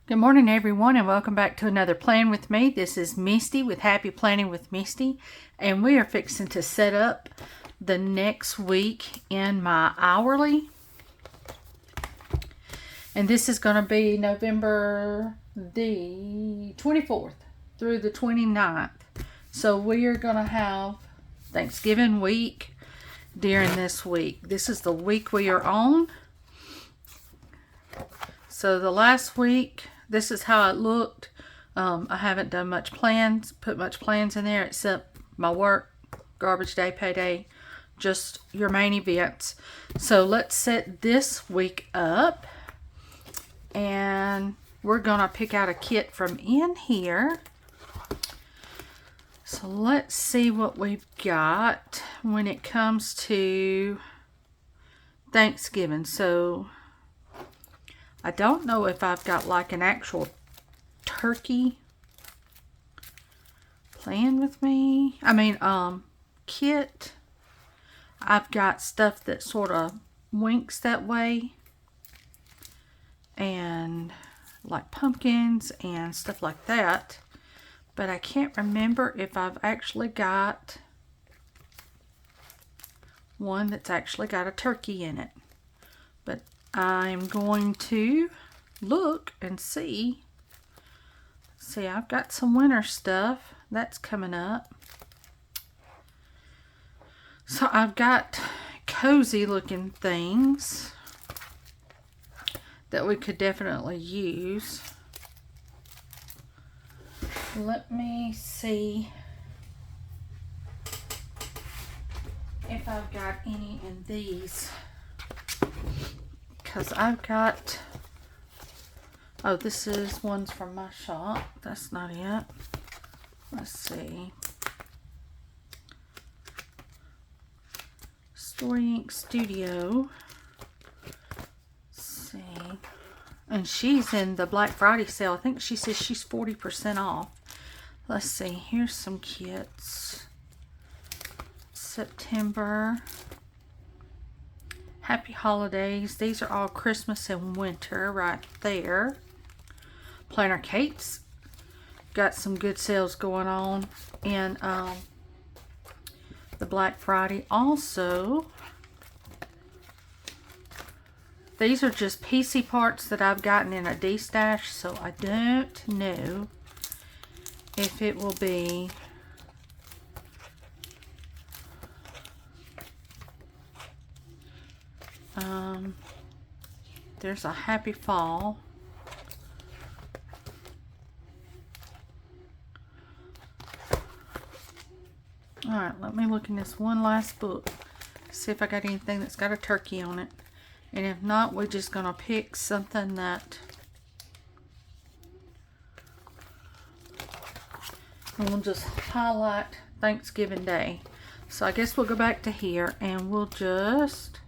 Good morning, everyone, and welcome back to another Plan with me. This is Misty with Happy Planning with Misty, and we are fixing to set up the next week in my hourly. And this is going to be November the 24th through the 29th. So we are going to have Thanksgiving week during this week. This is the week we are on. So the last week, this is how it looked. I haven't done much plans, put much plans in there except my work, garbage day, payday, just your main events. So let's set this week up, and we're gonna pick out a kit from in here. So let's see what we've got when it comes to Thanksgiving. So I don't know if I've got like an actual turkey plan with me. Kit. I've got stuff that sort of winks that way. And like pumpkins and stuff like that. But I can't remember if I've actually got one that's actually got a turkey in it. But I'm going to look and see. See, I've got some winter stuff that's coming up. So I've got cozy looking things that we could definitely use. Let me see if I've got any in these. Because I've got, oh, this is ones from my shop. That's not it. Let's see. Story Ink Studio. Let's see. And she's in the Black Friday sale. I think she says she's 40% off. Let's see. Here's some kits. September. Happy holidays. These are all Christmas and winter right there. Planner Kate's got some good sales going on in the Black Friday. Also, these are just PC parts that I've gotten in a D-stash, so I don't know if it will be there's a happy fall. Alright, let me look in this one last book. See if I got anything that's got a turkey on it. And if not, we're just going to pick something that... And we'll just highlight Thanksgiving Day. So I guess we'll go back to here and we'll just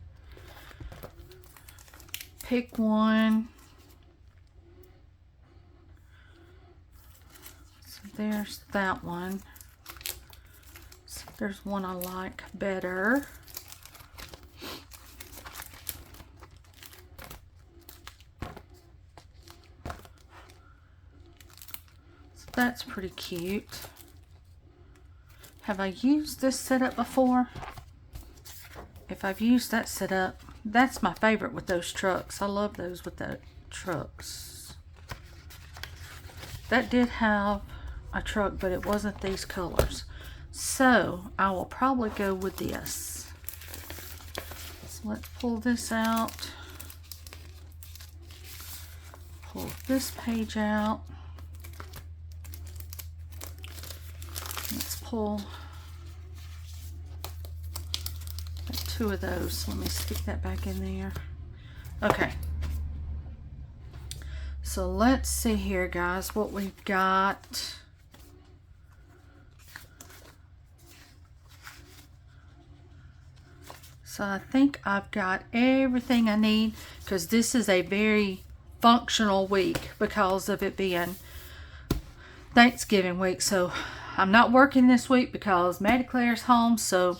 pick one. So there's that one. So there's one I like better. So that's pretty cute. Have I used this setup before? If I've used that setup, that's my favorite with those trucks. I love those with the trucks. That did have a truck, but it wasn't these colors. So I will probably go with this. So let's pull this out. Pull this page out. Let's pull two of those. Let me stick that back in there. Okay. So let's see here, guys, what we've got. So I think I've got everything I need, because this is a very functional week because of it being Thanksgiving week. So I'm not working this week because Maddie Claire's home, so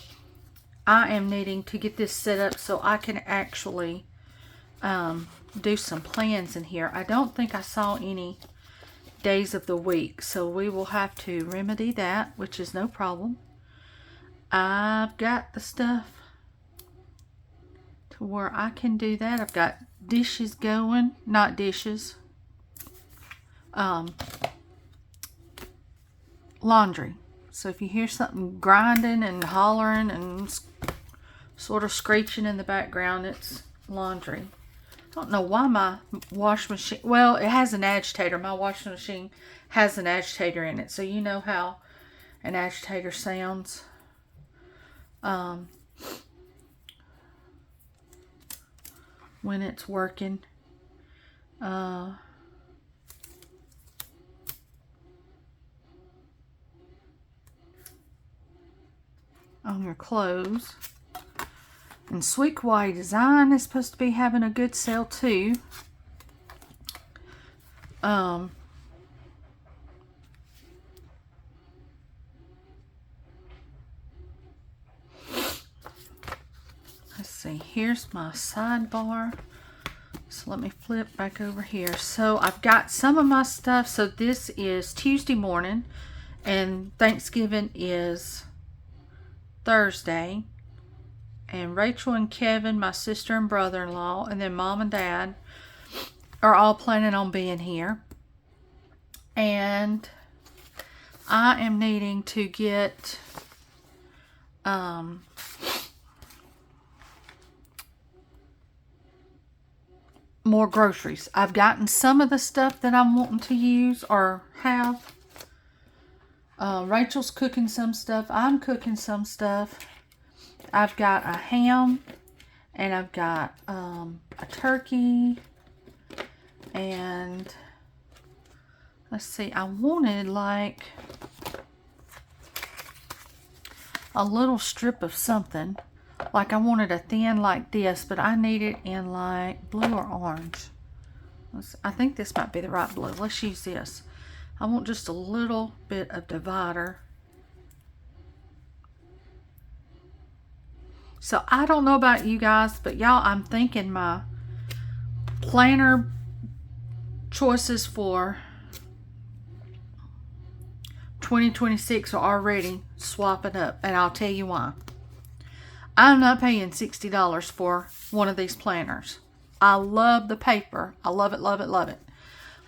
I am needing to get this set up so I can actually do some plans in here. I don't think I saw any days of the week, so we will have to remedy that, which is no problem. I've got the stuff to where I can do that. I've got dishes going, not dishes, laundry. So if you hear something grinding and hollering and sort of screeching in the background, it's laundry. I don't know why my wash machine, well, it has an agitator. My washing machine has an agitator in it, so you know how an agitator sounds. When it's working. On your clothes. And Sweet Kawaii Design is supposed to be having a good sale too. Let's see, here's my sidebar. So let me flip back over here. So I've got some of my stuff. So this is Tuesday morning and Thanksgiving is Thursday. And Rachel and Kevin, my sister and brother-in-law, and then Mom and Dad are all planning on being here. And I am needing to get more groceries. I've gotten some of the stuff that I'm wanting to use or have. Rachel's cooking some stuff. I'm cooking some stuff. I've got a ham and I've got a turkey, and let's see, I wanted like a little strip of something. Like I wanted a thin like this, but I need it in like blue or orange. I think this might be the right blue. Let's use this. I want just a little bit of divider. So I don't know about you guys, but y'all, I'm thinking my planner choices for 2026 are already swapping up, and I'll tell you why. I'm not paying $60 for one of these planners. I love the paper. I love it, love it, love it.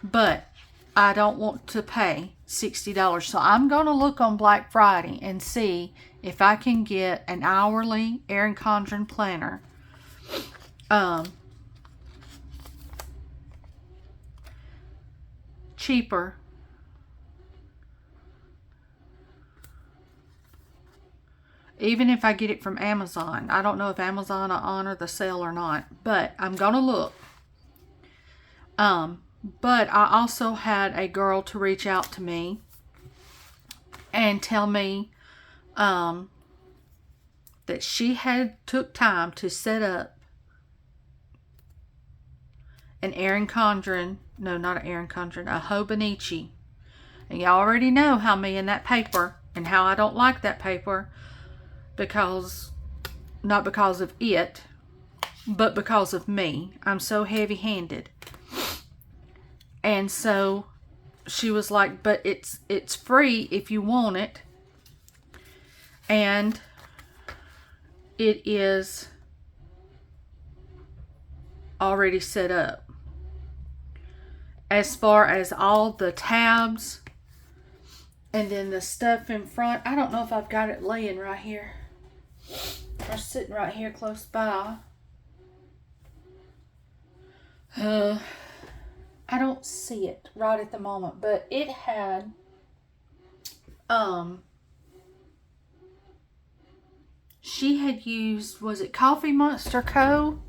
But I don't want to pay $60. So I'm going to look on Black Friday and see if I can get an hourly Erin Condren planner. Cheaper. Even if I get it from Amazon. I don't know if Amazon will honor the sale or not, but I'm going to look. But I also had a girl to reach out to me and tell me that she had took time to set up an Erin Condren, no, not an Erin Condren, a Hobonichi. And y'all already know how me and that paper, and how I don't like that paper, because, not because of it, but because of me. I'm so heavy-handed. And so she was like, but it's free if you want it. And it is already set up. As far as all the tabs and then the stuff in front, I don't know if I've got it laying right here or sitting right here close by. I don't see it right at the moment, but it had she had used, was it Coffee Monster Co?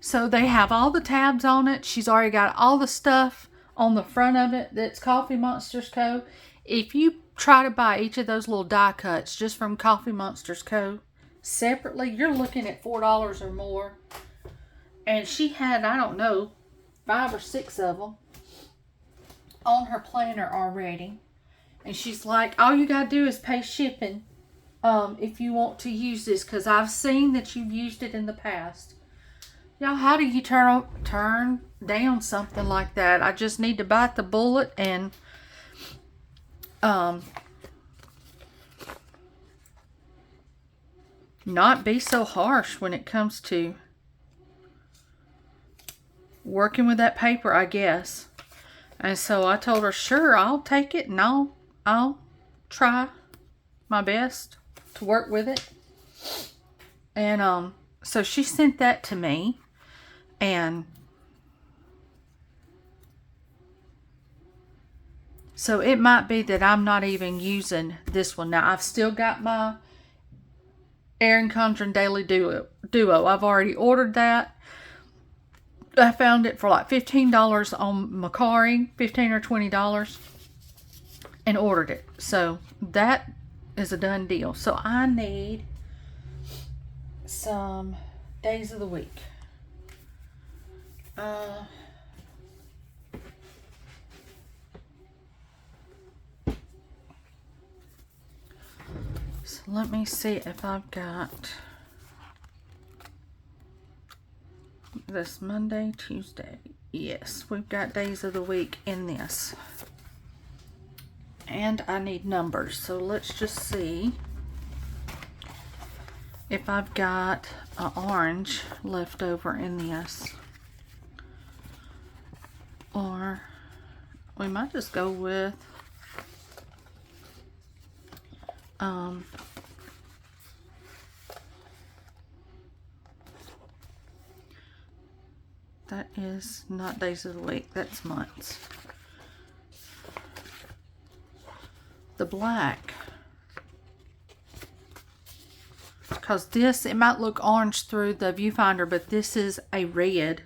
So they have all the tabs on it. She's already got all the stuff on the front of it that's Coffee Monsters Co. If you try to buy each of those little die cuts just from Coffee Monsters Co. separately, you're looking at $4 or more. And she had, I don't know, 5 or 6 of them on her planner already. And she's like, all you gotta do is pay shipping if you want to use this, because I've seen that you've used it in the past. Y'all, how do you turn down something like that? I just need to bite the bullet and not be so harsh when it comes to working with that paper, I guess. And so I told her, sure, I'll take it and I'll try my best to work with it. And so she sent that to me, and so it might be that I'm not even using this one. Now I've still got my Erin Condren Daily Duo. I've already ordered that. I found it for like $15 on Mercari, $15 or $20, and ordered it. So that is a done deal. So I need some days of the week. So let me see if I've got this Monday, Tuesday. Yes, we've got days of the week in this. And I need numbers. So let's just see if I've got an orange left over in this. Or we might just go with that is not days of the week, that's months. The black, because this, it might look orange through the viewfinder, but this is a red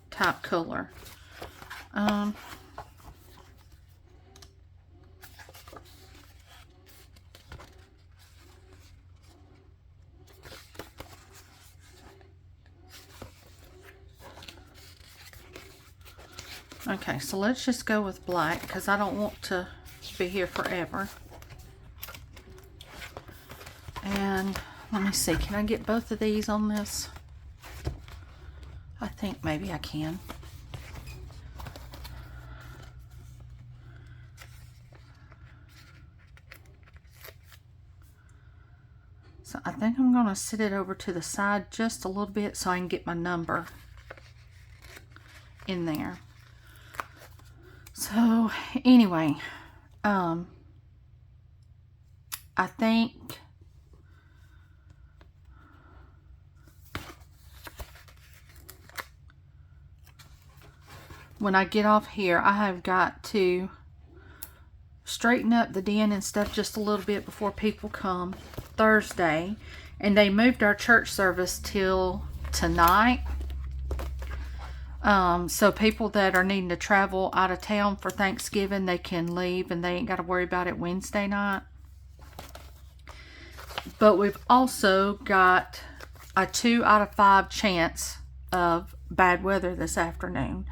type color. Okay, so let's just go with black because I don't want to be here forever. And let me see, can I get both of these on this? I think maybe I can. So I think I'm going to sit it over to the side just a little bit so I can get my number in there. So anyway, I think when I get off here, I have got to straighten up the den and stuff just a little bit before people come Thursday. And they moved our church service till tonight. So people that are needing to travel out of town for Thanksgiving, they can leave and they ain't got to worry about it Wednesday night. But we've also got a 2 out of 5 chance of bad weather this afternoon.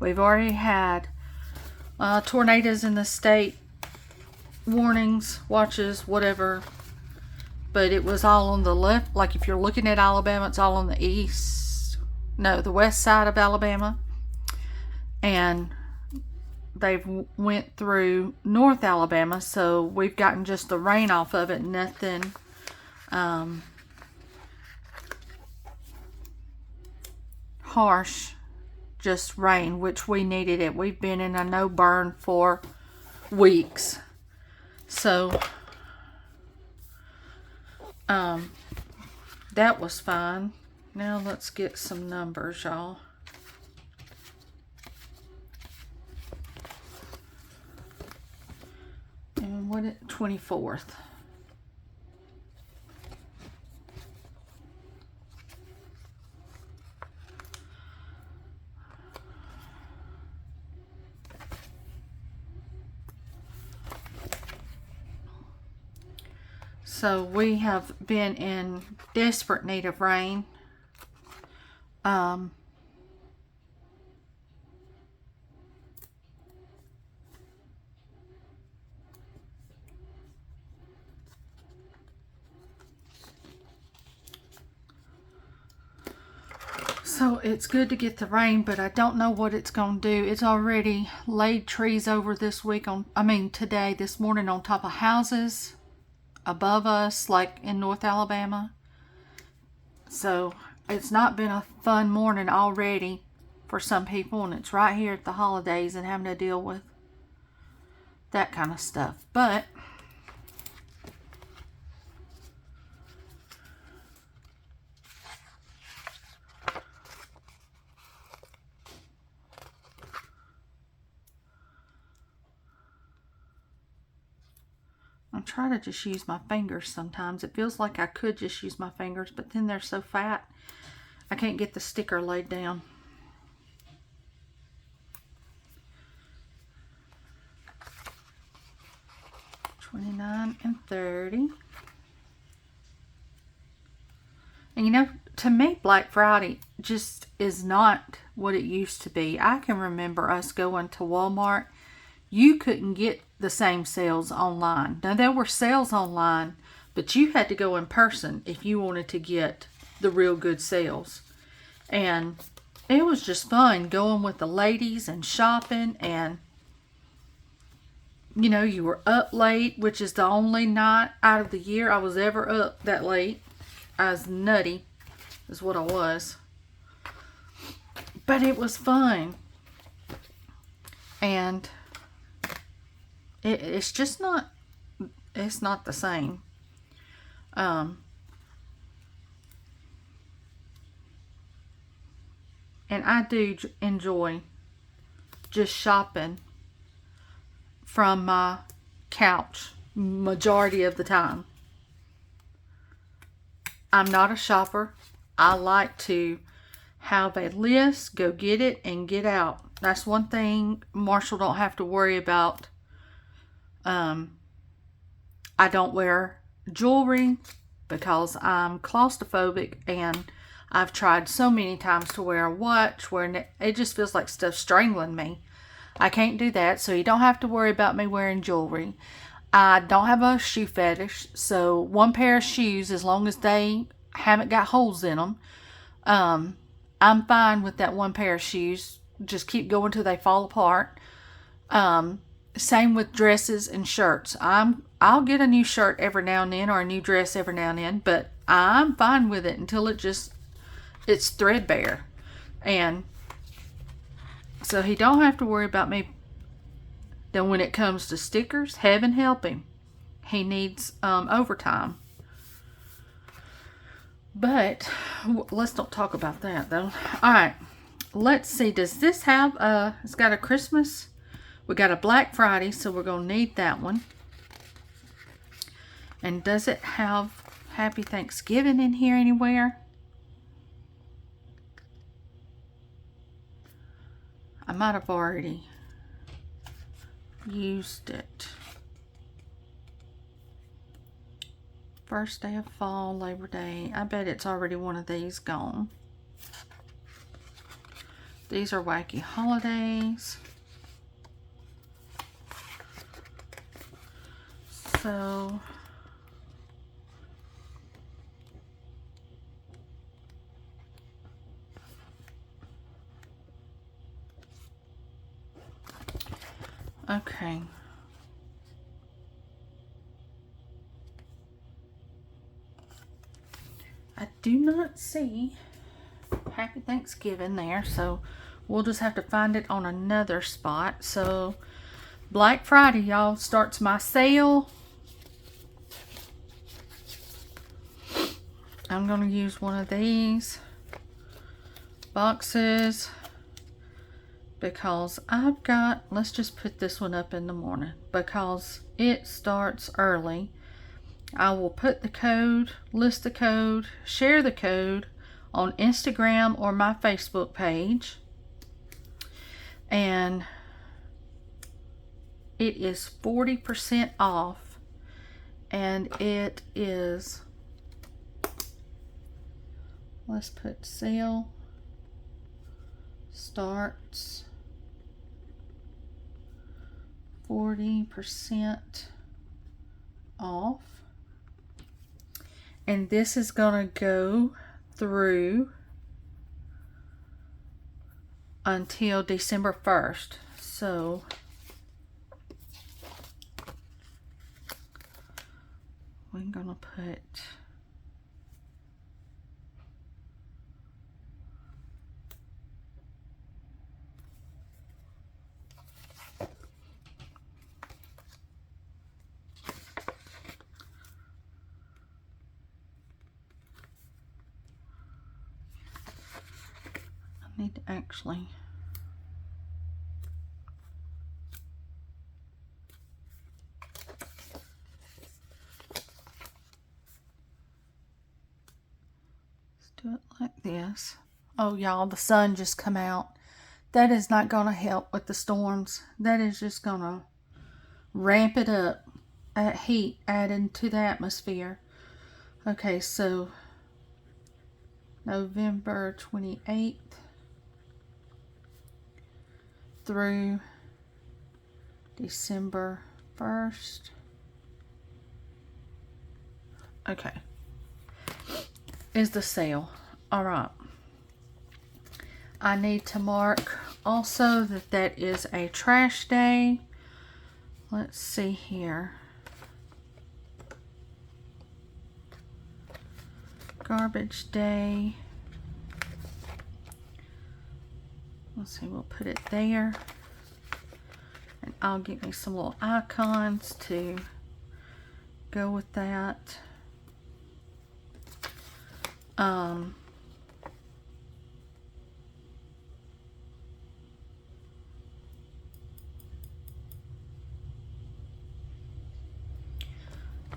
We've already had tornadoes in the state, warnings, watches, whatever. But it was all on the left. Like if you're looking at Alabama, it's all on the east. No, the west side of Alabama. And they've went through North Alabama. So we've gotten just the rain off of it. Nothing harsh. Just rain, which we needed it. We've been in a no burn for weeks. So that was fine. Now let's get some numbers, y'all. And what is 24th? So we have been in desperate need of rain. So it's good to get the rain, but I don't know what it's going to do. It's already laid trees over this week today, this morning, on top of houses above us, like in North Alabama. So it's not been a fun morning already for some people, and it's right here at the holidays and having to deal with that kind of stuff. But I'm trying to just use my fingers sometimes. It feels like I could just use my fingers, but then they're so fat, I can't get the sticker laid down. $29 and $30. And you know, to me, Black Friday just is not what it used to be. I can remember us going to Walmart. You couldn't get the same sales online. Now, there were sales online, but you had to go in person if you wanted to get the real good sales. And it was just fun going with the ladies and shopping. And, you know, you were up late, which is the only night out of the year I was ever up that late. I was nutty, is what I was. But it was fun. And it's just not, it's not the same. And I do enjoy just shopping from my couch majority of the time. I'm not a shopper. I like to have a list, go get it, and get out. That's one thing Marshall don't have to worry about. I don't wear jewelry because I'm claustrophobic, and I've tried so many times to wear a watch where it just feels like stuff strangling me. I can't do that, so you don't have to worry about me wearing jewelry. I don't have a shoe fetish, so one pair of shoes, as long as they haven't got holes in them, I'm fine with that one pair of shoes. Just keep going till they fall apart. Same with dresses and shirts. I'll get a new shirt every now and then, or a new dress every now and then, but I'm fine with it until it's threadbare. And so he don't have to worry about me. Then when it comes to stickers, heaven help him. He needs overtime. But let's not talk about that though. Alright, let's see. Does this have it's got a Christmas? We got a Black Friday, so we're going to need that one. And does it have Happy Thanksgiving in here anywhere? I might have already used it. First day of fall, Labor Day. I bet it's already one of these gone. These are Wacky Holidays. So okay. I do not see Happy Thanksgiving there, so we'll just have to find it on another spot. So Black Friday, y'all, starts my sale. I'm going to use one of these boxes because I've got, let's just put this one up in the morning because it starts early. I will put the code, list the code, share the code on Instagram or my Facebook page. And it is 40% off. And it is, let's put sale starts 40% off. And this is going to go through until December 1st. So we're gonna put I need to actually do it like this. Oh y'all, the sun just come out. That is not going to help with the storms. That is just going to ramp it up. Heat added to the atmosphere. Okay, so November 28th through December 1st. Okay. Is the sale. All right. I need to mark also that that is a trash day. Let's see here. Garbage day. Let's see, we'll put it there. And I'll get me some little icons to go with that.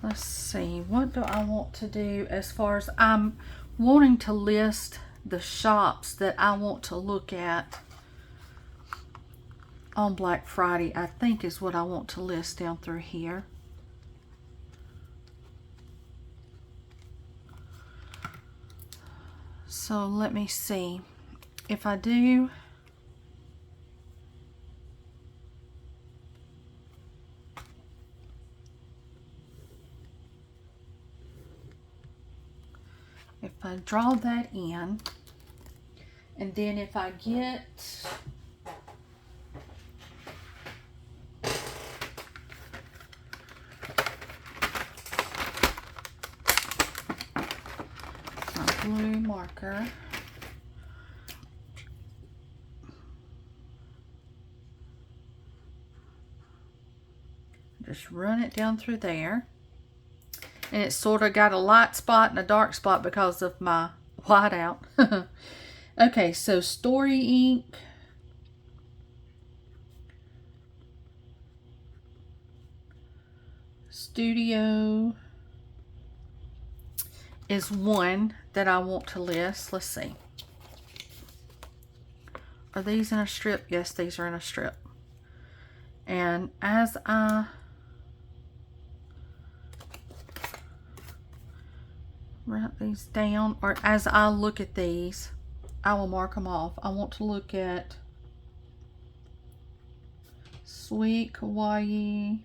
Let's see, what do I want to do as far as I'm wanting to list the shops that I want to look at on Black Friday, I think is what I want to list down through here. So let me see if I do. If I draw that in, and then if I get my blue marker, just run it down through there. And it's sort of got a light spot and a dark spot because of my whiteout. Okay, so Story Ink. Studio is one that I want to list. Let's see. Are these in a strip? Yes, these are in a strip. And as I write these down, or as I look at these, I will mark them off. I want to look at Sweet Kawaii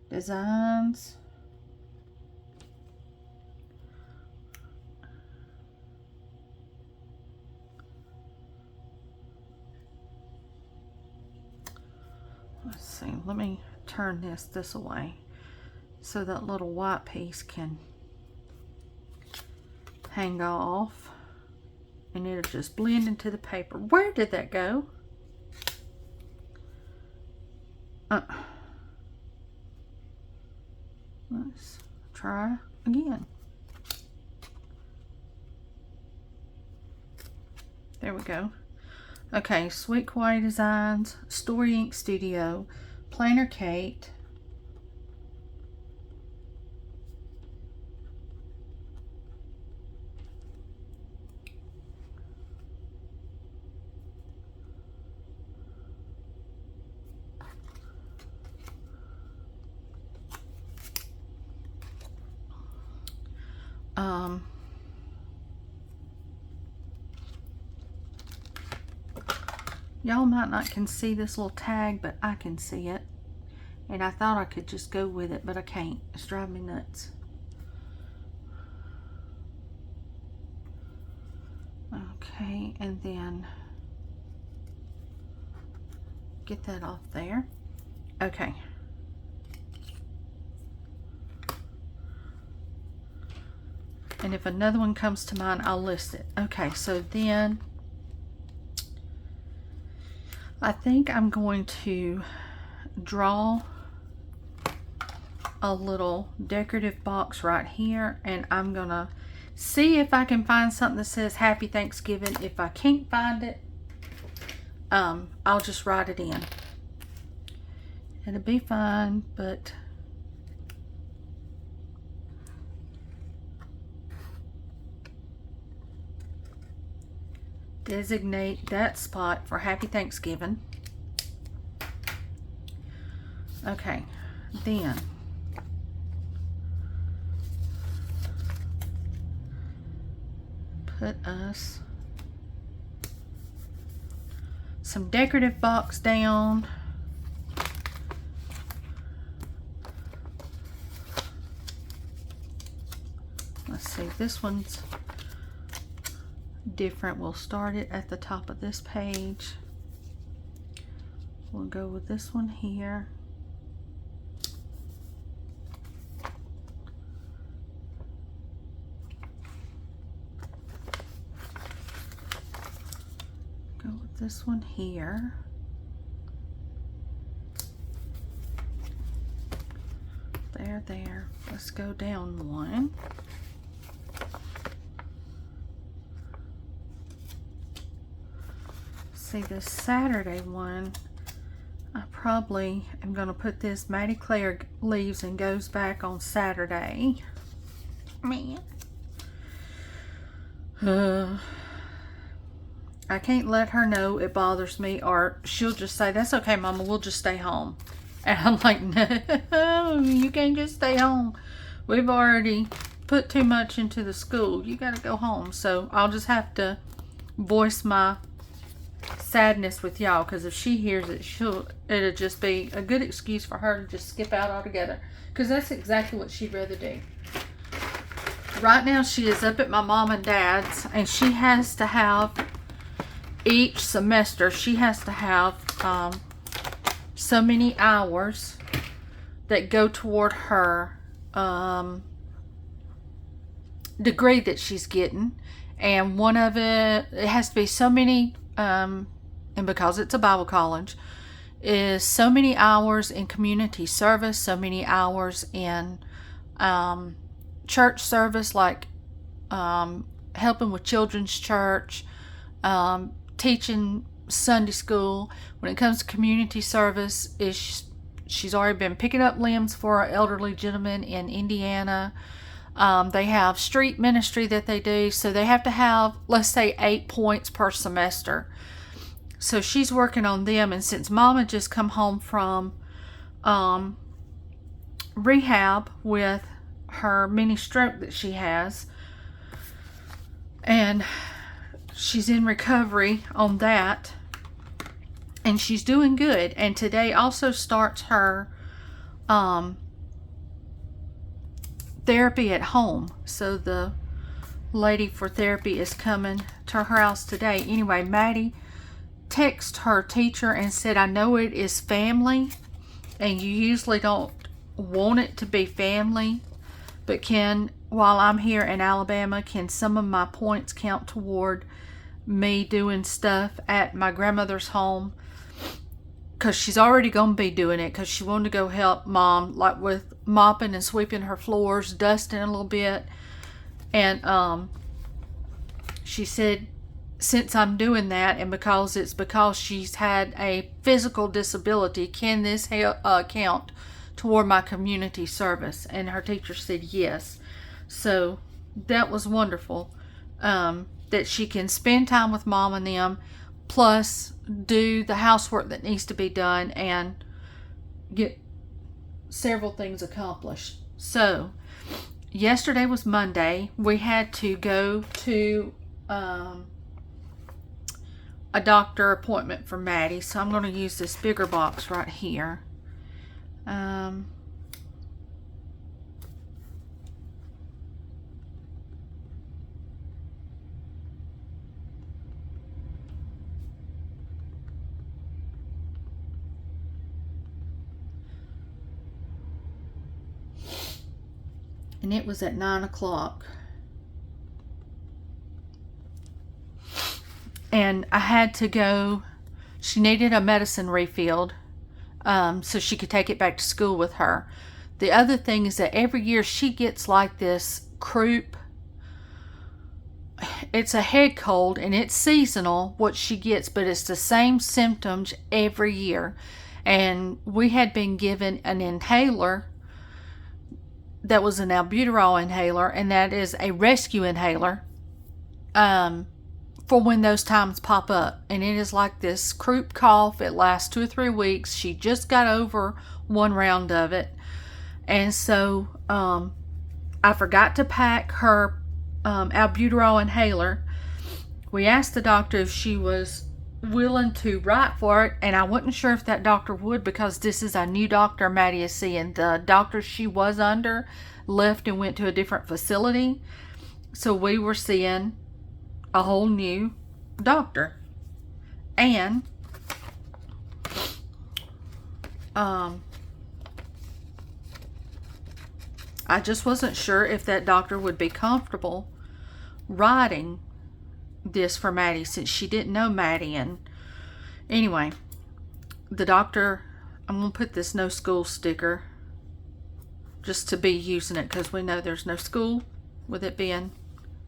Designs. Let's see, let me turn this away so that little white piece can hang off and it'll just blend into the paper. Where did that go? Let's try again. There we go. Okay, Sweet Kawaii Designs, Story Ink Studio, Planner Kate, y'all might not can see this little tag, but I can see it. And I thought I could just go with it, but I can't. It's driving me nuts. Oh, Okay, and then get that off there. Okay. And if another one comes to mind, I'll list it. Okay, so then I think I'm going to draw a little decorative box right here, and I'm gonna see if I can find something that says Happy Thanksgiving. If I can't find it, I'll just write it in. It'll be fine, but designate that spot for Happy Thanksgiving. Okay, then put us some decorative box down. Let's see, this one's different. We'll start it at the top of this page. We'll go with this one here. Go with this one here. There. Let's go down one. See, this Saturday one, I probably am going to put this Maddie Claire leaves and goes back on Saturday. Man. I can't let her know it bothers me, or she'll just say, that's okay, Mama, we'll just stay home. And I'm like, no, you can't just stay home. We've already put too much into the school. You got to go home. So I'll just have to voice my sadness with y'all, because if she hears it, it'll just be a good excuse for her to just skip out altogether, because that's exactly what she'd rather do. Right now she is up at my mom and dad's, and she has to have each semester she has to have so many hours that go toward her degree that she's getting, and one of it has to be so many and because it's a Bible college, is so many hours in community service, so many hours in church service, like helping with children's church, teaching Sunday school. When it comes to community service, she's already been picking up limbs for an elderly gentleman in Indiana. They have street ministry that they do, so they have to have, let's say, 8 points per semester. So she's working on them, and since Mama just come home from rehab with her mini stroke that she has, and she's in recovery on that, and she's doing good. And today also starts her therapy at home. So the lady for therapy is coming to her house today. Anyway, Maddie texted her teacher and said, I know it is family, and you usually don't want it to be family, but while I'm here in Alabama, can some of my points count toward me doing stuff at my grandmother's home? Because she's already going to be doing it, because she wanted to go help Mom, like with mopping and sweeping her floors, dusting a little bit. And she said, since I'm doing that, and because she's had a physical disability, can this count toward my community service? And her teacher said yes. So that was wonderful, that she can spend time with Mom and them, plus do the housework that needs to be done and get several things accomplished. So yesterday was Monday. We had to go to a doctor appointment for Maddie, so I'm going to use this bigger box right here. and it was at 9 o'clock. And I had to go. She needed a medicine refilled so she could take it back to school with her. The other thing is that every year she gets like this croup. It's a head cold and it's seasonal what she gets, but it's the same symptoms every year. And we had been given an inhaler that was an albuterol inhaler, and that is a rescue inhaler for when those times pop up. And it is like this croup cough. It lasts 2 or 3 weeks. She just got over one round of it. And so I forgot to pack her albuterol inhaler. We asked the doctor if she was willing to write for it, and I wasn't sure if that doctor would, because this is a new doctor Maddie is seeing. The doctor she was under left and went to a different facility, so we were seeing a whole new doctor. And I just wasn't sure if that doctor would be comfortable writing this for Maddie, since she didn't know Maddie. And anyway, the doctor, I'm going to put this no school sticker just to be using it, because we know there's no school with it being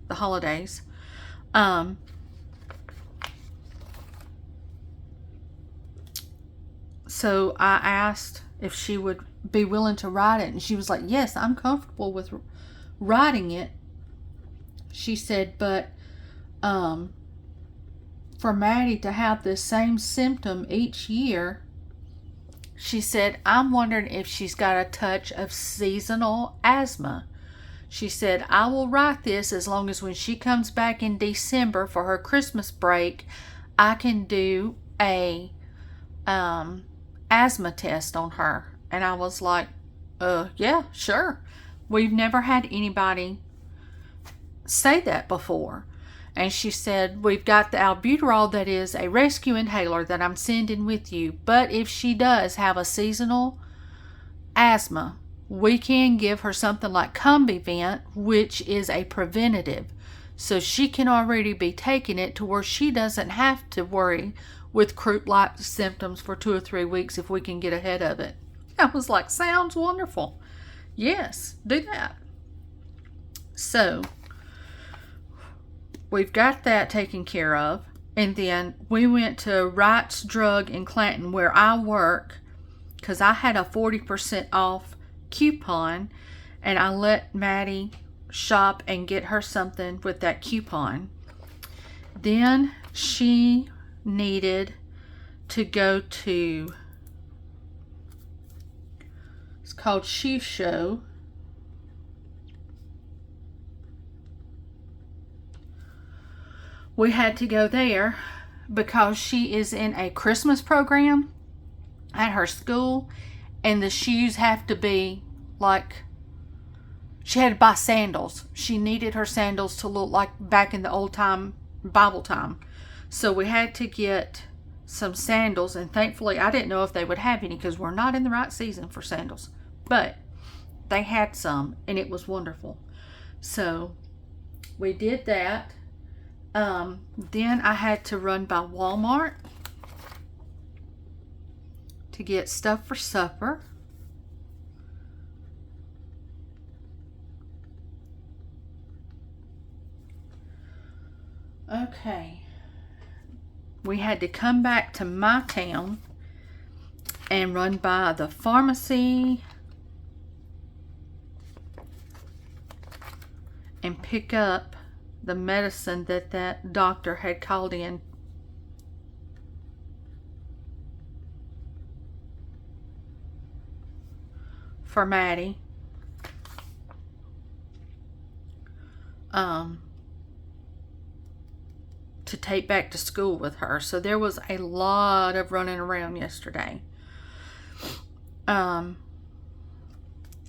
the holidays. So I asked if she would be willing to write it, and she was like, yes, I'm comfortable with writing it. She said, but for Maddie to have the same symptom each year, she said, I'm wondering if she's got a touch of seasonal asthma. She said, I will write this as long as when she comes back in December for her Christmas break, I can do a asthma test on her. And I was like, yeah, sure. We've never had anybody say that before. And she said, we've got the albuterol that is a rescue inhaler that I'm sending with you. But if she does have a seasonal asthma, we can give her something like Combivent, which is a preventative. So she can already be taking it to where she doesn't have to worry with croup-like symptoms for 2 or 3 weeks if we can get ahead of it. I was like, sounds wonderful. Yes, do that. So we've got that taken care of. And then we went to Wright's Drug in Clanton, where I work, because I had a 40% off coupon, and I let Maddie shop and get her something with that coupon. Then she needed to go to, it's called Shoe Show. We had to go there because she is in a Christmas program at her school, and the shoes have to be like, she had to buy sandals. She needed her sandals to look like back in the old time, Bible time. So we had to get some sandals, and thankfully I didn't know if they would have any because we're not in the right season for sandals. But they had some, and it was wonderful. So we did that. Then I had to run by Walmart to get stuff for supper. Okay. We had to come back to my town and run by the pharmacy and pick up the medicine that doctor had called in for Maddie. To take back to school with her. So there was a lot of running around yesterday.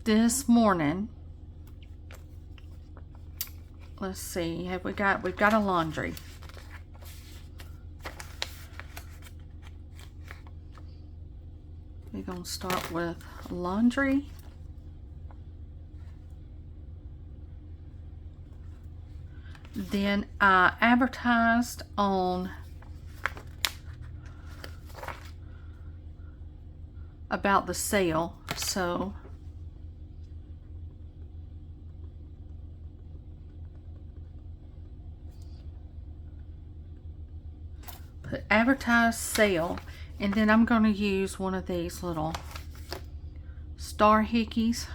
This morning, let's see, we've got a laundry. We're going to start with laundry. then I advertised on about the sale, so put advertise sale, and then I'm going to use one of these little star hickeys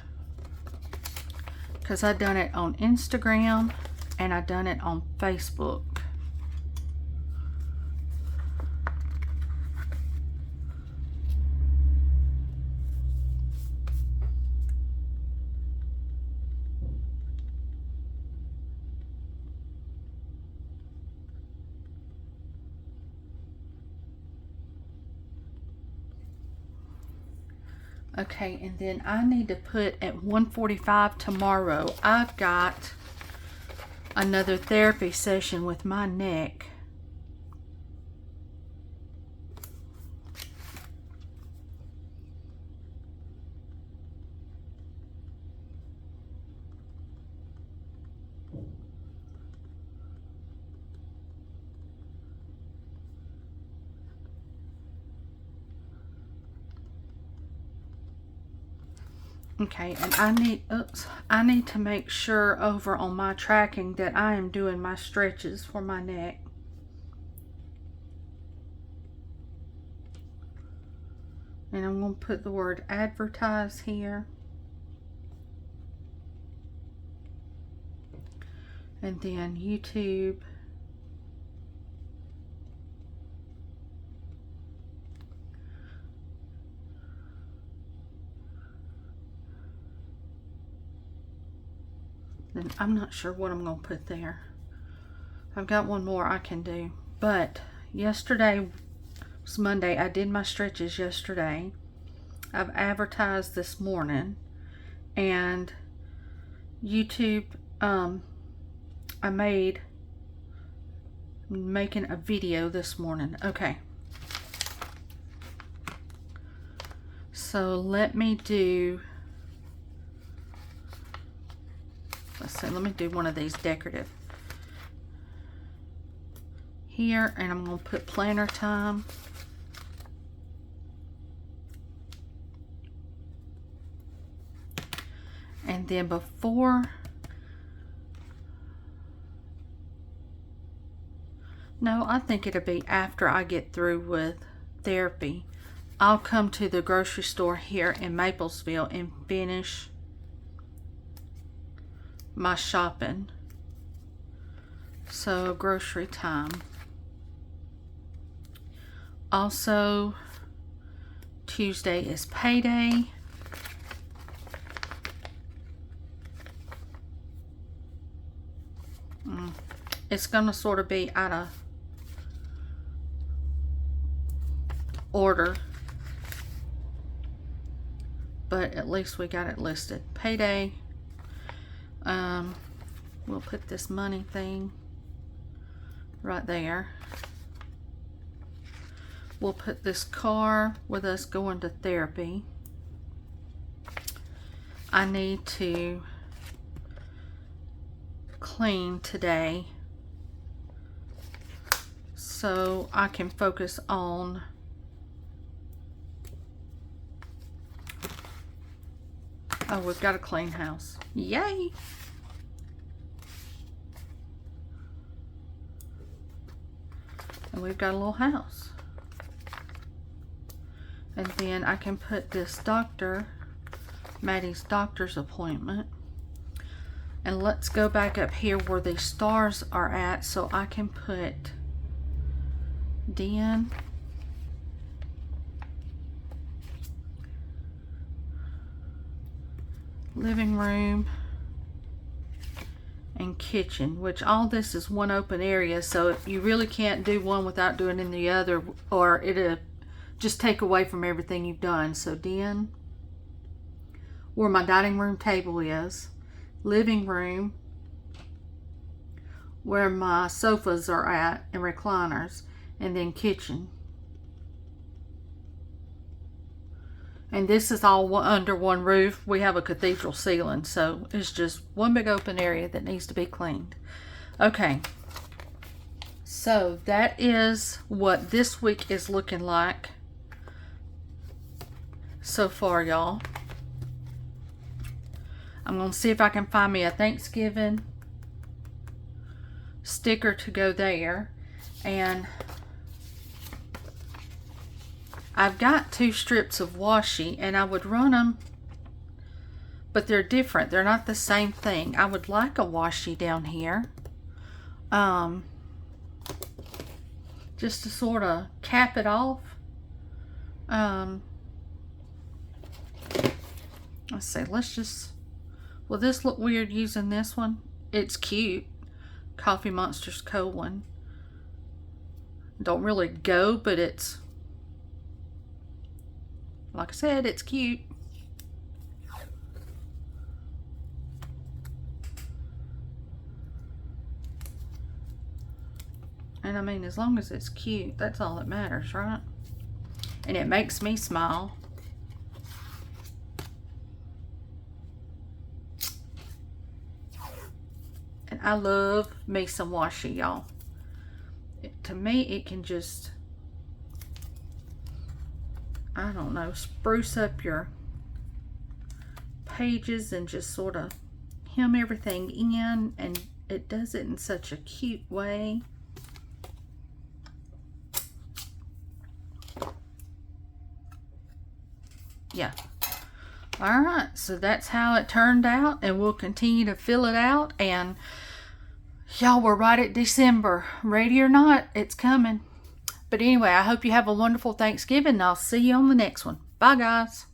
because I done it on Instagram and I done it on Facebook. Okay, and then I need to put at 1:45 tomorrow, I've got another therapy session with my neck. Okay, and I need to make sure over on my tracking that I am doing my stretches for my neck. And I'm going to put the word advertise here. And then YouTube. And I'm not sure what I'm going to put there. I've got one more I can do. But yesterday was Monday. I did my stretches yesterday. I've advertised this morning. And YouTube, I'm making a video this morning. Okay. So let me do... Let's see, let me do one of these decorative here, and I'm going to put planner time. And then before, no, I think it'll be after I get through with therapy. I'll come to the grocery store here in Maplesville and finish my shopping. So grocery time. Also, Tuesday is payday. It's gonna sort of be out of order, but at least we got it listed. Payday. We'll put this money thing right there. We'll put this car with us going to therapy. I need to clean today so I can focus on we've got a clean house. Yay! And we've got a little house. And then I can put this Maddie's doctor's appointment. And let's go back up here where these stars are at so I can put den, living room, and kitchen, which all this is one open area, so you really can't do one without doing in the other, or it'll just take away from everything you've done. So den, where my dining room table is, living room, where my sofas are at and recliners, and then kitchen. And this is all under one roof. We have a cathedral ceiling, so it's just one big open area that needs to be cleaned. Okay. So that is what this week is looking like so far, y'all. I'm going to see if I can find me a Thanksgiving sticker to go there. And I've got 2 strips of washi, and I would run them, but they're different. They're not the same thing. I would like a washi down here. Just to sort of cap it off. Let's see, let's just, will this look weird using this one? It's cute. Coffee Monster's colon. Don't really go, but it's, like I said, it's cute. And I mean, as long as it's cute, that's all that matters, right? And it makes me smile. And I love me some washi, y'all. To me, it can just, I don't know, spruce up your pages and just sort of hem everything in, and it does it in such a cute way. Yeah. All right, so that's how it turned out, and we'll continue to fill it out. And y'all, we're right at December. Ready or not, it's coming. But anyway, I hope you have a wonderful Thanksgiving, and I'll see you on the next one. Bye, guys.